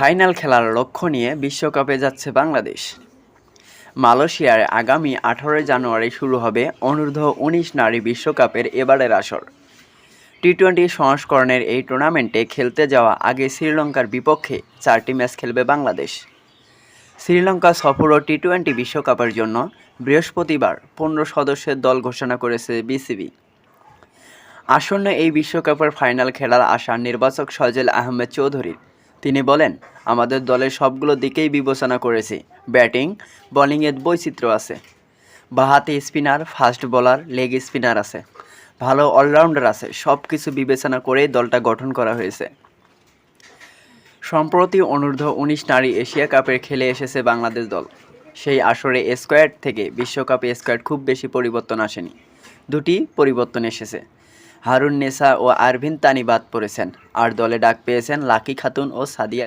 Final খেলার লক্ষ্য নিয়ে বিশ্বকাপে যাচ্ছে বাংলাদেশ। মালয়েশিয়ায় আগামী 18 জানুয়ারি শুরু হবে অনূর্ধ্ব-19 নারী বিশ্বকাপের এবারের আসর। টি-20 সংস্করণের এই টুর্নামেন্টে খেলতে যাওয়া আগে শ্রীলঙ্কার বিপক্ষে 4টি ম্যাচ খেলবে বাংলাদেশ। শ্রীলঙ্কা সফর ও টি-20 বিশ্বকাপের জন্য বৃহস্পতিবার 15 সদস্যের দল ঘোষণা করেছে বিসিবি। আসন্ন এই বিশ্বকাপের ফাইনাল খেলার আশা নির্বাচক সজল আহমেদ চৌধুরীর। তিনি বলেন, আমাদের দলের সবগুলো দিকেই বিবেচনা করেছি। ব্যাটিং, বোলিংয়ের বৈচিত্র্য আছে। বাঁহাতি spinner, fast bowler, leg spinner আছে। ভালো অলরাউন্ডার আছে। সব কিছু বিবেচনা করেই দলটা গঠন করা হয়েছে। সম্প্রতি অনূর্ধ্ব-19 নারী এশিয়া কাপের খেলে এসেছে বাংলাদেশ দল। সেই আসরে স্কোয়াড থেকে বিশ্বকাপে স্কোয়াড খুব বেশি পরিবর্তন আসেনি। দুটি পরিবর্তন এসেছে। হারুন নেসা ও আরভিন তানি বাদ পড়েছেন, আর দলে ডাক পেয়েছেন লাকি খাতুন ও সাদিয়া